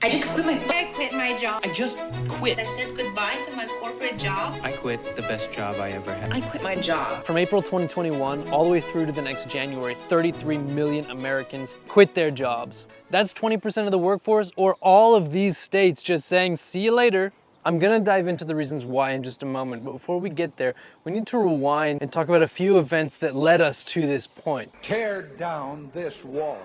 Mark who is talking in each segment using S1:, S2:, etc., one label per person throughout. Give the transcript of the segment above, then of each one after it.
S1: I quit my job.
S2: I just quit.
S3: I said goodbye to my corporate job.
S2: I quit the best job I ever had.
S1: I quit my job.
S4: From April 2021 all the way through to the next January, 33 million Americans quit their jobs. That's 20% of the workforce, or all of these states just saying, see you later. I'm gonna dive into the reasons why in just a moment, but before we get there, we need to rewind and talk about a few events that led us to this point.
S5: Tear down this wall.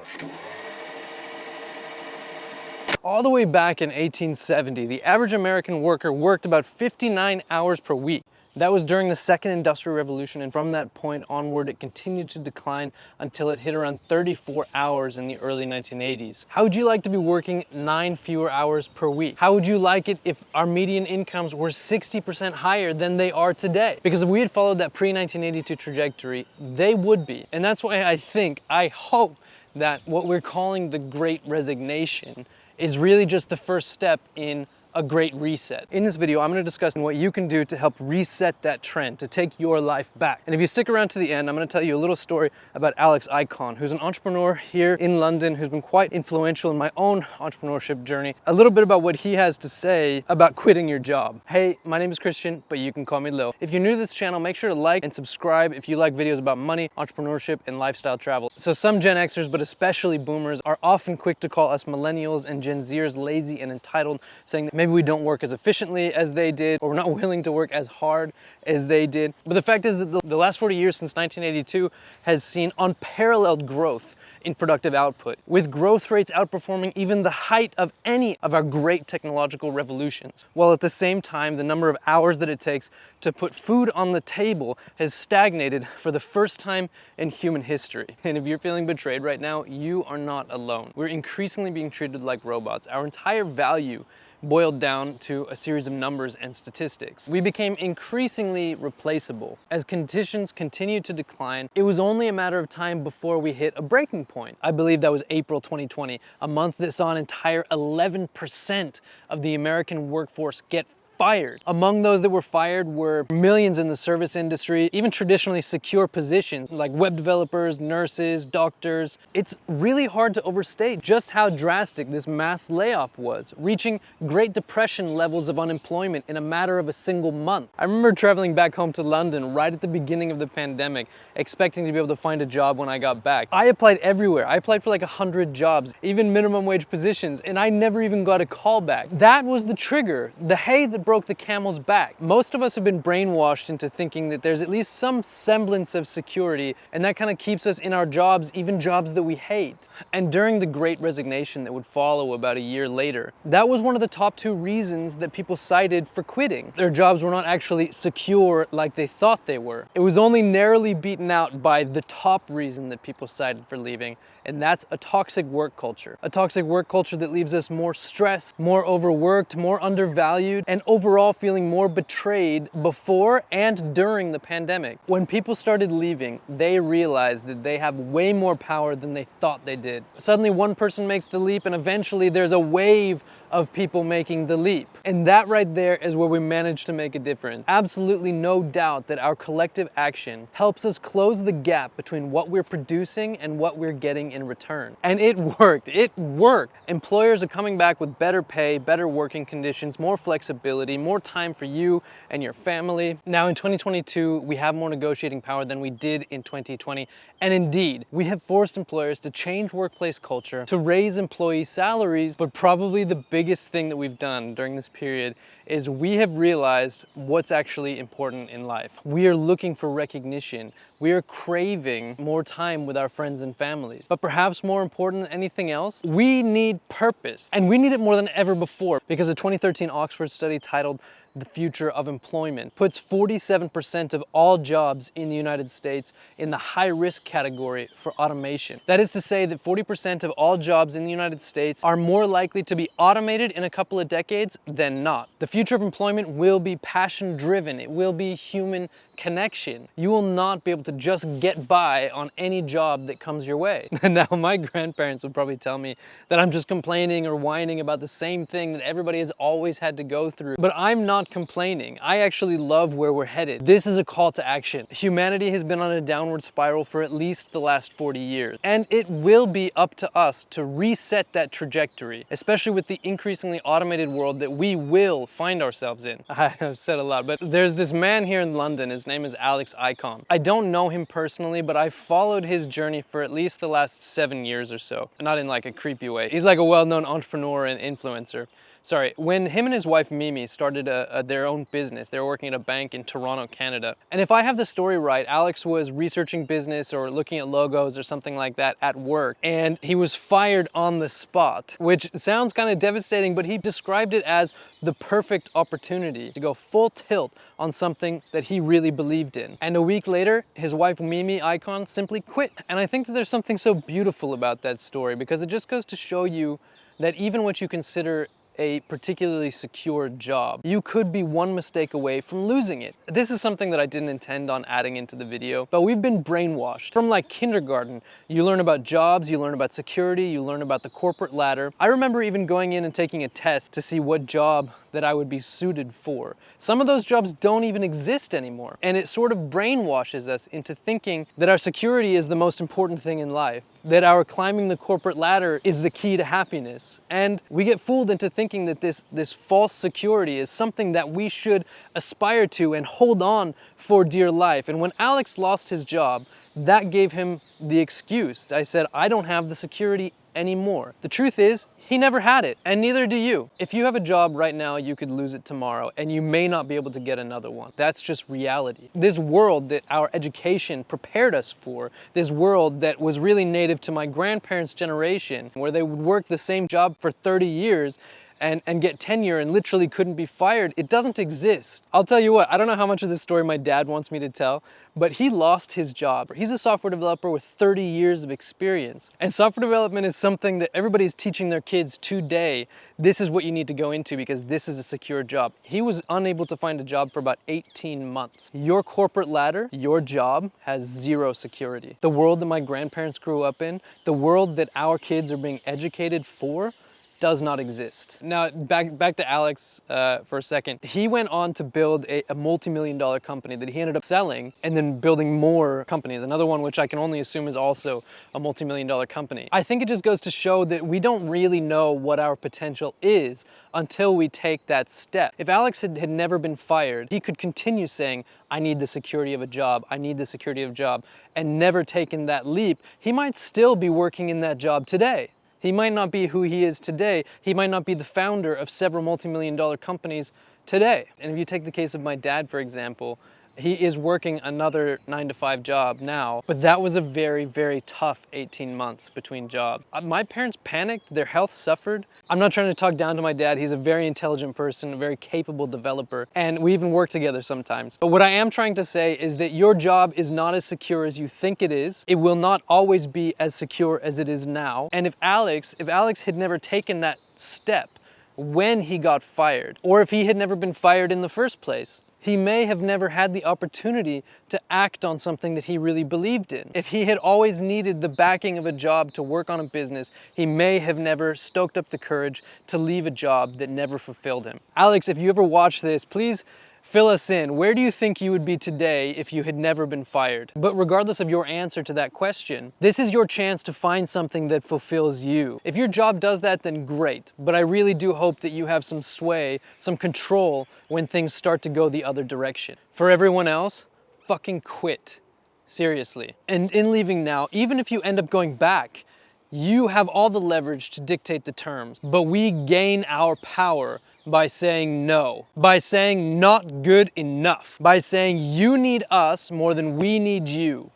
S4: All the way back in 1870, the average American worker worked about 59 hours per week. That was during the Second Industrial Revolution, and from that point onward, it continued to decline until it hit around 34 hours in the early 1980s. How would you like to be working 9 fewer hours per week? How would you like it if our median incomes were 60% higher than they are today? Because if we had followed that pre-1982 trajectory, they would be. And that's why I hope that what we're calling the Great Resignation is really just the first step in a great reset. In this video, I'm going to discuss what you can do to help reset that trend, to take your life back. And if you stick around to the end, I'm going to tell you a little story about Ikonn, who's an entrepreneur here in London, who's been quite influential in my own entrepreneurship journey. A little bit about what he has to say about quitting your job. Hey, my name is Christian, but you can call me Lil. If you're new to this channel, make sure to like and subscribe if you like videos about money, entrepreneurship, and lifestyle travel. So some Gen Xers, but especially boomers, are often quick to call us millennials and Gen Zers lazy and entitled, saying that maybe we don't work as efficiently as they did, or we're not willing to work as hard as they did. But the fact is that the last 40 years since 1982 has seen unparalleled growth in productive output, with growth rates outperforming even the height of any of our great technological revolutions. While at the same time, the number of hours that it takes to put food on the table has stagnated for the first time in human history. And if you're feeling betrayed right now, you are not alone. We're increasingly being treated like robots. Our entire value boiled down to a series of numbers and statistics. We became increasingly replaceable. As conditions continued to decline, it was only a matter of time before we hit a breaking point. I believe that was April 2020, a month that saw an entire 11% of the American workforce get fired. Among those that were fired were millions in the service industry, even traditionally secure positions like web developers, nurses, doctors. It's really hard to overstate just how drastic this mass layoff was, reaching Great Depression levels of unemployment in a matter of a single month. I remember traveling back home to London right at the beginning of the pandemic, expecting to be able to find a job when I got back. I applied everywhere. I applied for like 100 jobs, even minimum wage positions, and I never even got a call back. That was the trigger, the hay that broke the camel's back. Most of us have been brainwashed into thinking that there's at least some semblance of security, and that kind of keeps us in our jobs, even jobs that we hate. And during the Great Resignation that would follow about a year later, that was one of the top 2 reasons that people cited for quitting. Their jobs were not actually secure like they thought they were. It was only narrowly beaten out by the top reason that people cited for leaving, and that's a toxic work culture. A toxic work culture that leaves us more stressed, more overworked, more undervalued, and overall feeling more betrayed before and during the pandemic. When people started leaving, they realized that they have way more power than they thought they did. Suddenly one person makes the leap, and eventually there's a wave of people making the leap. And that right there is where we manage to make a difference. Absolutely no doubt that our collective action helps us close the gap between what we're producing and what we're getting in return. And it worked. It worked. Employers are coming back with better pay, better working conditions, more flexibility, more time for you and your family. Now in 2022, we have more negotiating power than we did in 2020. And indeed, we have forced employers to change workplace culture, to raise employee salaries, but probably the biggest thing that we've done during this period is we have realized what's actually important in life. We are looking for recognition. We are craving more time with our friends and families. But perhaps more important than anything else, we need purpose. And we need it more than ever before, because a 2013 Oxford study titled The Future of Employment puts 47% of all jobs in the United States in the high-risk category for automation. That is to say that 40% of all jobs in the United States are more likely to be automated in a couple of decades than not. The future of employment will be passion-driven. It will be human connection. You will not be able to just get by on any job that comes your way. Now, my grandparents would probably tell me that I'm just complaining or whining about the same thing that everybody has always had to go through. But I'm not not complaining. I actually love where we're headed. This is a call to action. Humanity has been on a downward spiral for at least the last 40 years, and it will be up to us to reset that trajectory, especially with the increasingly automated world that we will find ourselves in. I've said a lot, but there's this man here in London. His name is Ikonn. I don't know him personally, but I've followed his journey for at least the last 7 years or so. Not in like a creepy way. He's like a well-known entrepreneur and influencer. Sorry, when him and his wife Mimi started their own business, they were working at a bank in Toronto, Canada. And if I have the story right, Alex was researching business or looking at logos or something like that at work, and he was fired on the spot, which sounds kind of devastating, but he described it as the perfect opportunity to go full tilt on something that he really believed in. And a week later, his wife Mimi, Ikonn, simply quit. And I think that there's something so beautiful about that story, because it just goes to show you that even what you consider a particularly secure job, you could be one mistake away from losing it. This is something that I didn't intend on adding into the video, but we've been brainwashed. From like kindergarten, you learn about jobs, you learn about security, you learn about the corporate ladder. I remember even going in and taking a test to see what job that I would be suited for. Some of those jobs don't even exist anymore. And it sort of brainwashes us into thinking that our security is the most important thing in life, that our climbing the corporate ladder is the key to happiness. And we get fooled into thinking that this false security is something that we should aspire to and hold on for dear life. And when Alex lost his job, that gave him the excuse. I said, I don't have the security anymore. The truth is, he never had it, and neither do you. If you have a job right now, you could lose it tomorrow, and you may not be able to get another one. That's just reality. This world that our education prepared us for, this world that was really native to my grandparents' generation, where they would work the same job for 30 years, and get tenure and literally couldn't be fired, it doesn't exist. I'll tell you what, I don't know how much of this story my dad wants me to tell, but he lost his job. He's a software developer with 30 years of experience. And software development is something that everybody's teaching their kids today. This is what you need to go into because this is a secure job. He was unable to find a job for about 18 months. Your corporate ladder, your job, has zero security. The world that my grandparents grew up in, the world that our kids are being educated for, does not exist. Now, back to Alex for a second. He went on to build a multi-million-dollar company that he ended up selling and then building more companies. Another one which I can only assume is also a multi-million-dollar company. I think it just goes to show that we don't really know what our potential is until we take that step. If Alex had never been fired, he could continue saying, I need the security of a job, I need the security of a job, and never taken that leap. He might still be working in that job today. He might not be who he is today. He might not be the founder of several multi-million-dollar companies today. And if you take the case of my dad, for example, he is working another 9-to-5 job now, but that was a very, very tough 18 months between jobs. My parents panicked, their health suffered. I'm not trying to talk down to my dad. He's a very intelligent person, a very capable developer, and we even work together sometimes. But what I am trying to say is that your job is not as secure as you think it is. It will not always be as secure as it is now. And if Alex had never taken that step when he got fired, or if he had never been fired in the first place, he may have never had the opportunity to act on something that he really believed in. If he had always needed the backing of a job to work on a business, he may have never stoked up the courage to leave a job that never fulfilled him. Alex, if you ever watch this, please fill us in. Where do you think you would be today if you had never been fired? But regardless of your answer to that question, this is your chance to find something that fulfills you. If your job does that, then great. But I really do hope that you have some sway, some control when things start to go the other direction. For everyone else, fucking quit. Seriously. And in leaving now, even if you end up going back, you have all the leverage to dictate the terms. But we gain our power by saying no, by saying not good enough, by saying you need us more than we need you.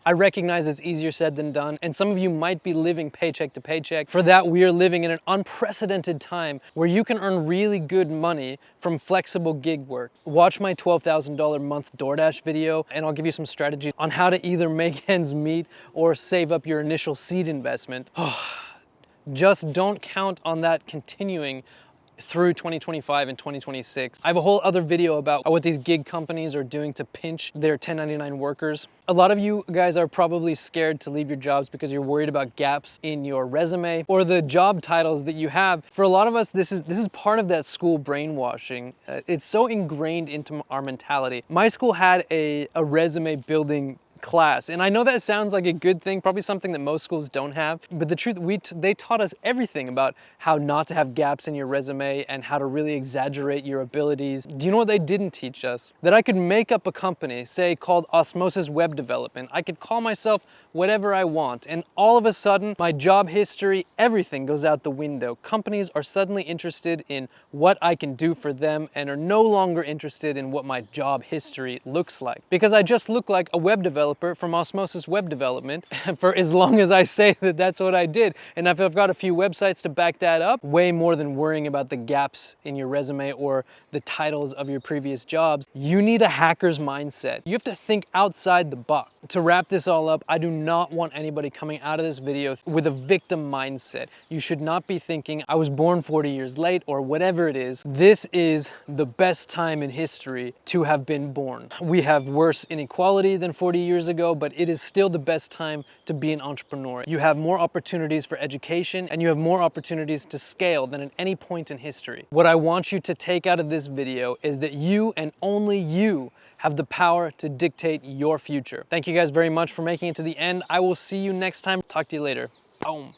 S4: I recognize it's easier said than done, and some of you might be living paycheck to paycheck. For that, we are living in an unprecedented time where you can earn really good money from flexible gig work. Watch my $12,000 a month DoorDash video, and I'll give you some strategies on how to either make ends meet or save up your initial seed investment. Just don't count on that continuing through 2025 and 2026. I have a whole other video about what these gig companies are doing to pinch their 1099 workers. A lot of you guys are probably scared to leave your jobs because you're worried about gaps in your resume or the job titles that you have. For a lot of us, this is part of that school brainwashing. It's so ingrained into our mentality. My school had a resume building class, and I know that sounds like a good thing, probably something that most schools don't have, but the truth, they taught us everything about how not to have gaps in your resume and how to really exaggerate your abilities. Do you know what they didn't teach us? That I could make up a company, say called Osmosis Web Development. I could call myself whatever I want, and all of a sudden my job history, everything goes out the window. Companies are suddenly interested in what I can do for them and are no longer interested in what my job history looks like, because I just look like a web developer from Osmosis Web Development for as long as I say that that's what I did. And if I've got a few websites to back that up, way more than worrying about the gaps in your resume or the titles of your previous jobs, you need a hacker's mindset. You have to think outside the box. To wrap this all up, I do not want anybody coming out of this video with a victim mindset. You should not be thinking, I was born 40 years late or whatever it is. This is the best time in history to have been born. We have worse inequality than 40 years ago, but it is still the best time to be an entrepreneur. You have more opportunities for education and you have more opportunities to scale than at any point in history. What I want you to take out of this video is that you and only you have the power to dictate your future. Thank you guys very much for making it to the end. I will see you next time. Talk to you later. Boom.